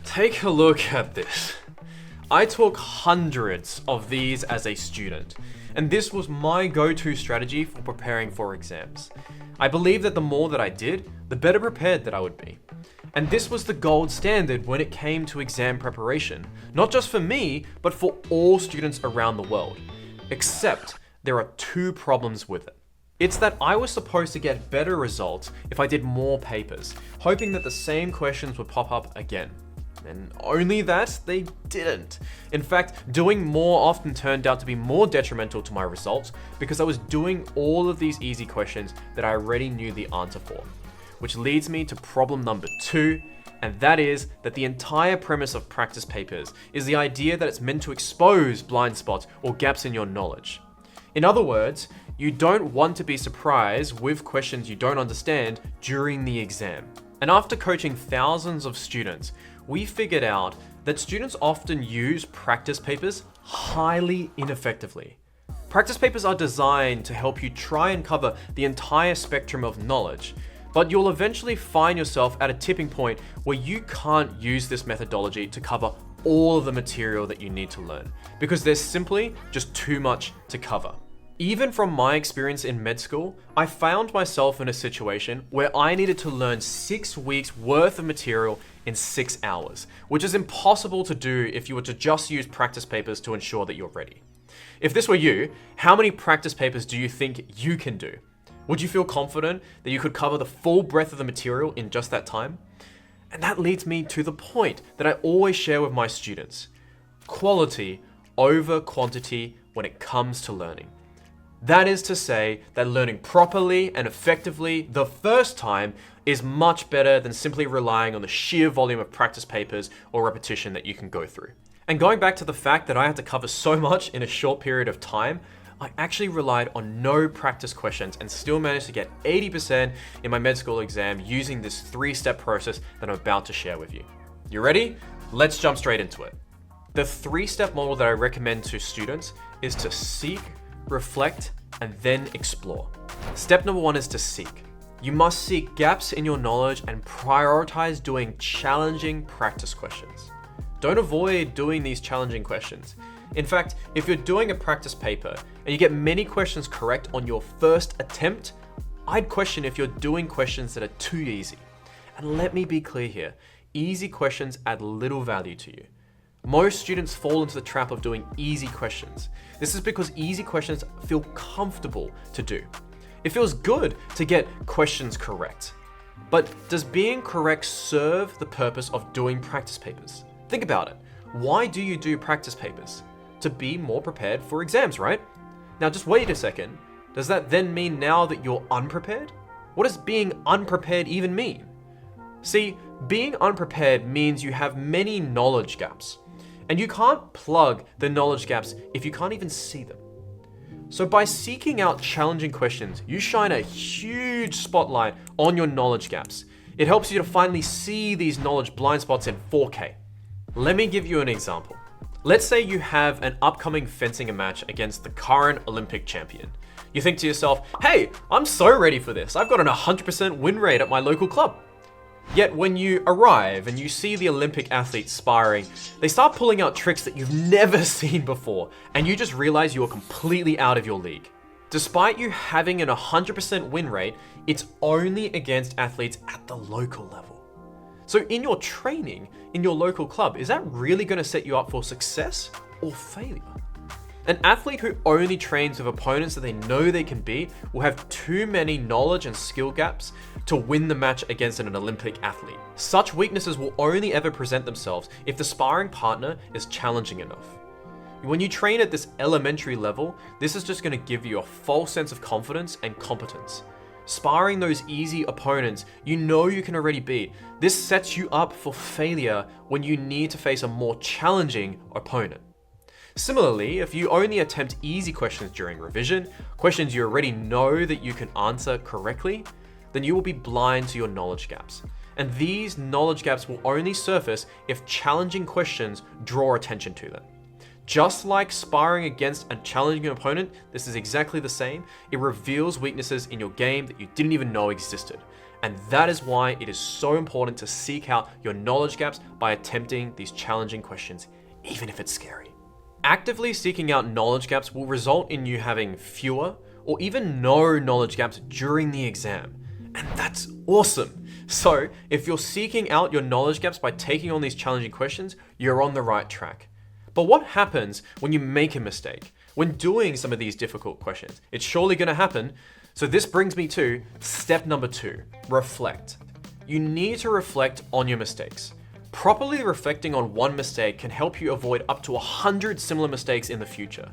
Take a look at this. I took hundreds of these as a student, and this was my go-to strategy for preparing for exams. I believed that the more that I did, the better prepared that I would be. And this was the gold standard when it came to exam preparation, not just for me, but for all students around the world. Except there are two problems with it. It's that I was supposed to get better results if I did more papers, hoping that the same questions would pop up again. And only that, they didn't. In fact, doing more often turned out to be more detrimental to my results because I was doing all of these easy questions that I already knew the answer for. Which leads me to problem number 2, and that is that the entire premise of practice papers is the idea that it's meant to expose blind spots or gaps in your knowledge. In other words, you don't want to be surprised with questions you don't understand during the exam. And after coaching thousands of students, we figured out that students often use practice papers highly ineffectively. Practice papers are designed to help you try and cover the entire spectrum of knowledge, but you'll eventually find yourself at a tipping point where you can't use this methodology to cover all of the material that you need to learn, because there's simply just too much to cover. Even from my experience in med school, I found myself in a situation where I needed to learn 6 weeks worth of material in 6 hours, which is impossible to do if you were to just use practice papers to ensure that you're ready. If this were you, how many practice papers do you think you can do? Would you feel confident that you could cover the full breadth of the material in just that time? And that leads me to the point that I always share with my students. Quality over quantity when it comes to learning. That is to say that learning properly and effectively the first time is much better than simply relying on the sheer volume of practice papers or repetition that you can go through. And going back to the fact that I had to cover so much in a short period of time, I actually relied on no practice questions and still managed to get 80% in my med school exam using this 3-step process that I'm about to share with you. You ready? Let's jump straight into it. The 3-step model that I recommend to students is to seek, reflect, and then explore. Step number 1 is to seek. You must seek gaps in your knowledge and prioritize doing challenging practice questions. Don't avoid doing these challenging questions. In fact, if you're doing a practice paper and you get many questions correct on your first attempt, I'd question if you're doing questions that are too easy. And let me be clear here, easy questions add little value to you. Most students fall into the trap of doing easy questions. This is because easy questions feel comfortable to do. It feels good to get questions correct. But does being correct serve the purpose of doing practice papers? Think about it. Why do you do practice papers? To be more prepared for exams, right? Now just wait a second. Does that then mean now that you're unprepared? What does being unprepared even mean? See, being unprepared means you have many knowledge gaps. And you can't plug the knowledge gaps if you can't even see them. So by seeking out challenging questions, you shine a huge spotlight on your knowledge gaps. It helps you to finally see these knowledge blind spots in 4K. Let me give you an example. Let's say you have an upcoming fencing match against the current Olympic champion. You think to yourself, hey, I'm so ready for this. I've got an 100% win rate at my local club. Yet when you arrive and you see the Olympic athletes sparring, they start pulling out tricks that you've never seen before, and you just realize you are completely out of your league. Despite you having an 100% win rate, it's only against athletes at the local level. So in your training, in your local club, is that really going to set you up for success or failure? An athlete who only trains with opponents that they know they can beat will have too many knowledge and skill gaps to win the match against an Olympic athlete. Such weaknesses will only ever present themselves if the sparring partner is challenging enough. When you train at this elementary level, this is just going to give you a false sense of confidence and competence. Sparring those easy opponents you know you can already beat, this sets you up for failure when you need to face a more challenging opponent. Similarly, if you only attempt easy questions during revision, questions you already know that you can answer correctly, then you will be blind to your knowledge gaps. And these knowledge gaps will only surface if challenging questions draw attention to them. Just like sparring against a challenging opponent, this is exactly the same. It reveals weaknesses in your game that you didn't even know existed. And that is why it is so important to seek out your knowledge gaps by attempting these challenging questions, even if it's scary. Actively seeking out knowledge gaps will result in you having fewer or even no knowledge gaps during the exam. And that's awesome. So if you're seeking out your knowledge gaps by taking on these challenging questions, you're on the right track. But what happens when you make a mistake? When doing some of these difficult questions? It's surely going to happen. So this brings me to step number 2, reflect. You need to reflect on your mistakes. Properly reflecting on one mistake can help you avoid up to 100 similar mistakes in the future.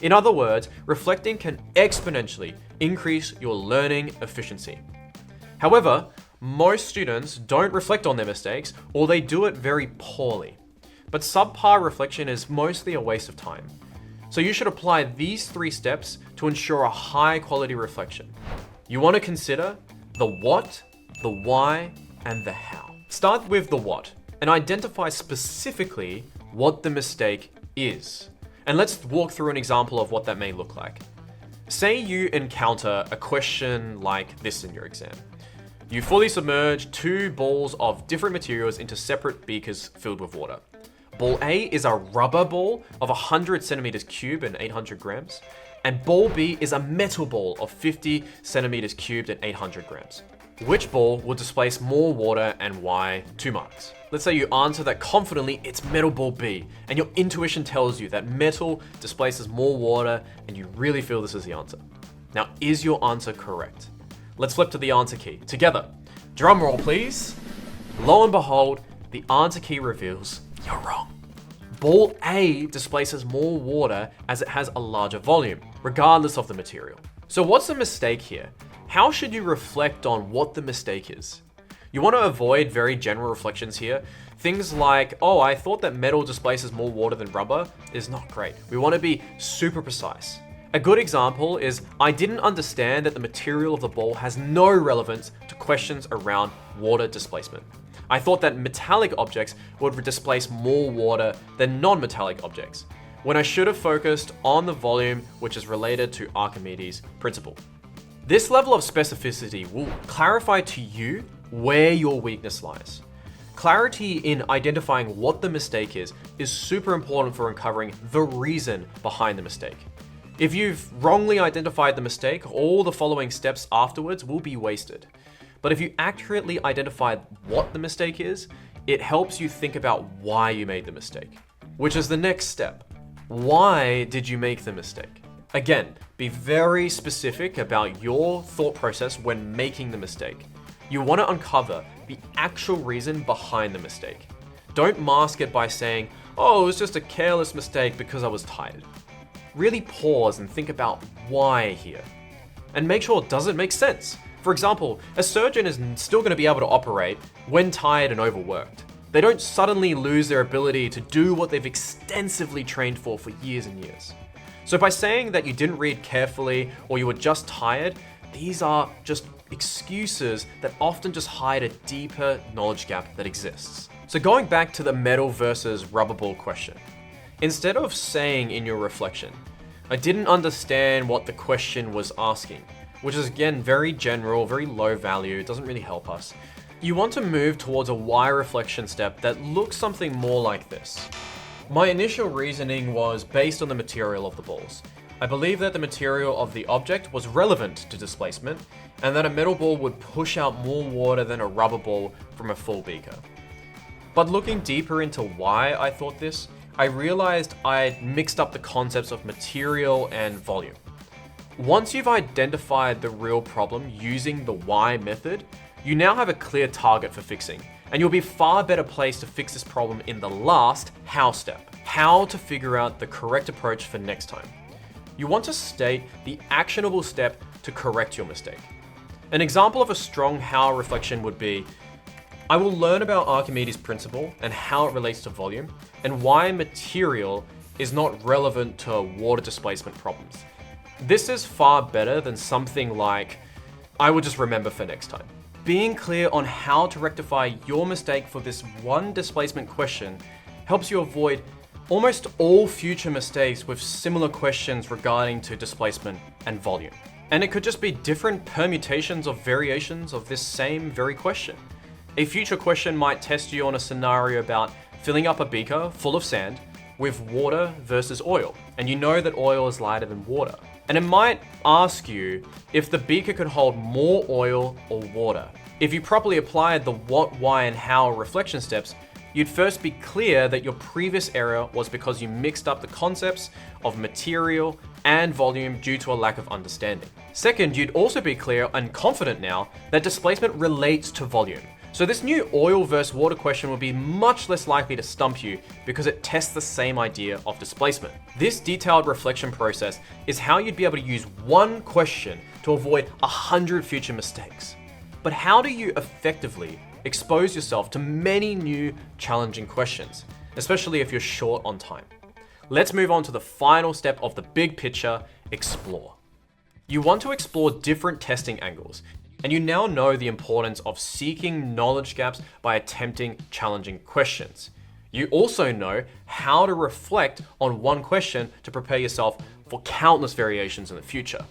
In other words, reflecting can exponentially increase your learning efficiency. However, most students don't reflect on their mistakes, or they do it very poorly. But subpar reflection is mostly a waste of time. So you should apply these 3 steps to ensure a high quality reflection. You want to consider the what, the why, and the how. Start with the what and identify specifically what the mistake is. And let's walk through an example of what that may look like. Say you encounter a question like this in your exam. You fully submerge 2 balls of different materials into separate beakers filled with water. Ball A is a rubber ball of 100 centimeters cubed and 800 grams, and ball B is a metal ball of 50 centimeters cubed and 800 grams. Which ball will displace more water and why? 2 marks. Let's say you answer that confidently, it's metal ball B, and your intuition tells you that metal displaces more water, and you really feel this is the answer. Now, is your answer correct? Let's flip to the answer key together. Drum roll, please. Lo and behold, the answer key reveals you're wrong. Ball A displaces more water as it has a larger volume, regardless of the material. So what's the mistake here? How should you reflect on what the mistake is? You want to avoid very general reflections here. Things like, oh, I thought that metal displaces more water than rubber is not great. We want to be super precise. A good example is, I didn't understand that the material of the ball has no relevance to questions around water displacement. I thought that metallic objects would displace more water than non-metallic objects, when I should have focused on the volume, which is related to Archimedes' principle. This level of specificity will clarify to you where your weakness lies. Clarity in identifying what the mistake is super important for uncovering the reason behind the mistake. If you've wrongly identified the mistake, all the following steps afterwards will be wasted. But if you accurately identify what the mistake is, it helps you think about why you made the mistake, which is the next step. Why did you make the mistake? Again, be very specific about your thought process when making the mistake. You want to uncover the actual reason behind the mistake. Don't mask it by saying, oh, it was just a careless mistake because I was tired. Really pause and think about why here. And make sure it doesn't make sense. For example, a surgeon is still going to be able to operate when tired and overworked. They don't suddenly lose their ability to do what they've extensively trained for years and years. So by saying that you didn't read carefully or you were just tired, these are just excuses that often just hide a deeper knowledge gap that exists. So going back to the metal versus rubber ball question, instead of saying in your reflection, I didn't understand what the question was asking, which is again very general, very low value, it doesn't really help us. You want to move towards a why reflection step that looks something more like this. My initial reasoning was based on the material of the balls. I believe that the material of the object was relevant to displacement, and that a metal ball would push out more water than a rubber ball from a full beaker. But looking deeper into why I thought this, I realized I'd mixed up the concepts of material and volume. Once you've identified the real problem using the why method, you now have a clear target for fixing, and you'll be far better placed to fix this problem in the last how step, how to figure out the correct approach for next time. You want to state the actionable step to correct your mistake. An example of a strong how reflection would be, I will learn about Archimedes' principle and how it relates to volume, and why material is not relevant to water displacement problems. This is far better than something like, I will just remember for next time. Being clear on how to rectify your mistake for this one displacement question helps you avoid almost all future mistakes with similar questions regarding to displacement and volume. And it could just be different permutations of variations of this same very question. A future question might test you on a scenario about filling up a beaker full of sand with water versus oil, and you know that oil is lighter than water. And it might ask you if the beaker could hold more oil or water. If you properly applied the what, why, and how reflection steps, you'd first be clear that your previous error was because you mixed up the concepts of material and volume due to a lack of understanding. Second, you'd also be clear and confident now that displacement relates to volume. So this new oil versus water question will be much less likely to stump you because it tests the same idea of displacement. This detailed reflection process is how you'd be able to use one question to avoid 100 future mistakes. But how do you effectively expose yourself to many new challenging questions, especially if you're short on time? Let's move on to the final step of the big picture: explore. You want to explore different testing angles, and you now know the importance of seeking knowledge gaps by attempting challenging questions. You also know how to reflect on one question to prepare yourself for countless variations in the future.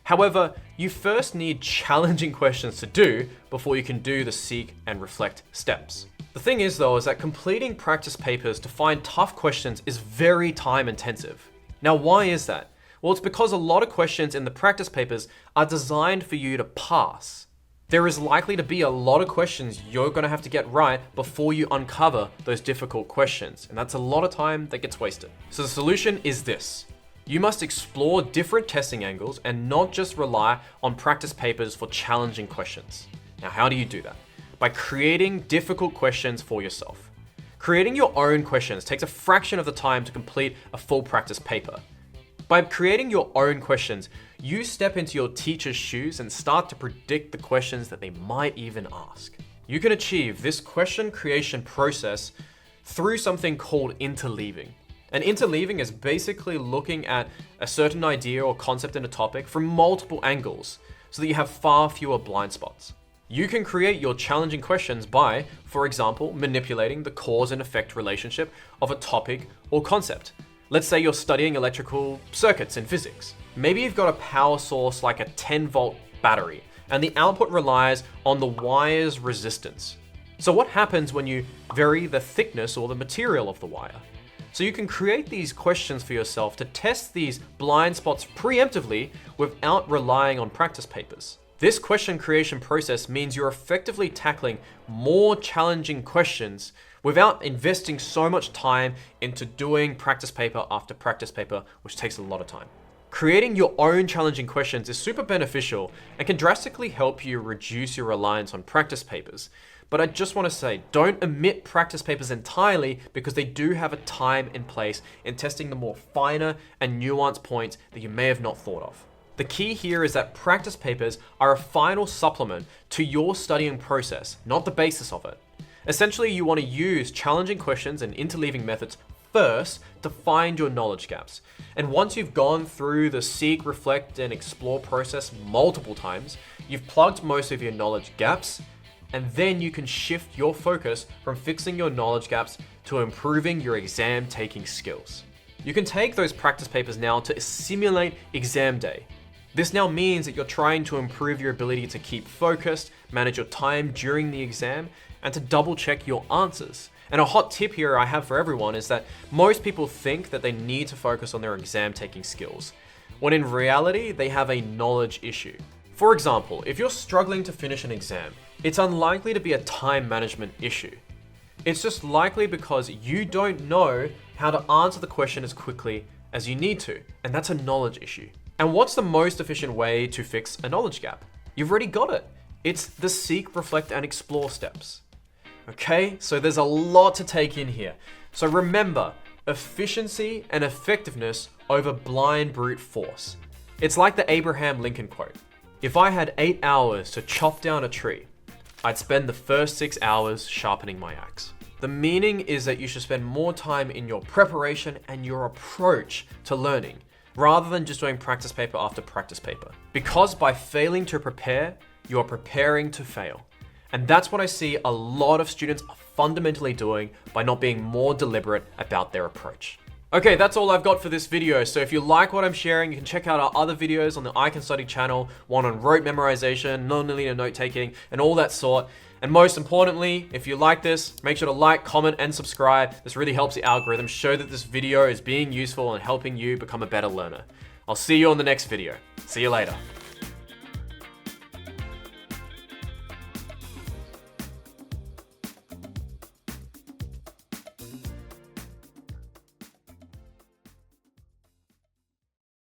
However, you first need challenging questions to do before you can do the seek and reflect steps. The thing is though, is that completing practice papers to find tough questions is very time intensive. Now, why is that? Well, it's because a lot of questions in the practice papers are designed for you to pass. There is likely to be a lot of questions you're going to have to get right before you uncover those difficult questions, and that's a lot of time that gets wasted. So the solution is this. You must explore different testing angles and not just rely on practice papers for challenging questions. Now, how do you do that? By creating difficult questions for yourself. Creating your own questions takes a fraction of the time to complete a full practice paper. By creating your own questions, you step into your teacher's shoes and start to predict the questions that they might even ask. You can achieve this question creation process through something called interleaving. And interleaving is basically looking at a certain idea or concept in a topic from multiple angles so that you have far fewer blind spots. You can create your challenging questions by, for example, manipulating the cause and effect relationship of a topic or concept. Let's say you're studying electrical circuits in physics. Maybe you've got a power source like a 10-volt battery, and the output relies on the wire's resistance. So what happens when you vary the thickness or the material of the wire? So you can create these questions for yourself to test these blind spots preemptively without relying on practice papers. This question creation process means you're effectively tackling more challenging questions without investing so much time into doing practice paper after practice paper, which takes a lot of time. Creating your own challenging questions is super beneficial and can drastically help you reduce your reliance on practice papers. But I just want to say, don't omit practice papers entirely because they do have a time and place in testing the more finer and nuanced points that you may have not thought of. The key here is that practice papers are a final supplement to your studying process, not the basis of it. Essentially, you want to use challenging questions and interleaving methods first to find your knowledge gaps. And once you've gone through the seek, reflect, and explore process multiple times, you've plugged most of your knowledge gaps, and then you can shift your focus from fixing your knowledge gaps to improving your exam taking skills. You can take those practice papers now to simulate exam day. This now means that you're trying to improve your ability to keep focused, manage your time during the exam, and to double check your answers. And a hot tip here I have for everyone is that most people think that they need to focus on their exam taking skills, when in reality, they have a knowledge issue. For example, if you're struggling to finish an exam, it's unlikely to be a time management issue. It's just likely because you don't know how to answer the question as quickly as you need to, and that's a knowledge issue. And what's the most efficient way to fix a knowledge gap? You've already got it. It's the seek, reflect, and explore steps. Okay, so there's a lot to take in here. So remember, efficiency and effectiveness over blind brute force. It's like the Abraham Lincoln quote. If I had 8 hours to chop down a tree, I'd spend the first 6 hours sharpening my axe. The meaning is that you should spend more time in your preparation and your approach to learning, rather than just doing practice paper after practice paper. Because by failing to prepare, you are preparing to fail. And that's what I see a lot of students are fundamentally doing by not being more deliberate about their approach. Okay, that's all I've got for this video. So if you like what I'm sharing, you can check out our other videos on the I Can Study channel, one on rote memorization, non-linear note-taking, and all that sort. And most importantly, if you like this, make sure to like, comment, and subscribe. This really helps the algorithm show that this video is being useful and helping you become a better learner. I'll see you on the next video. See you later.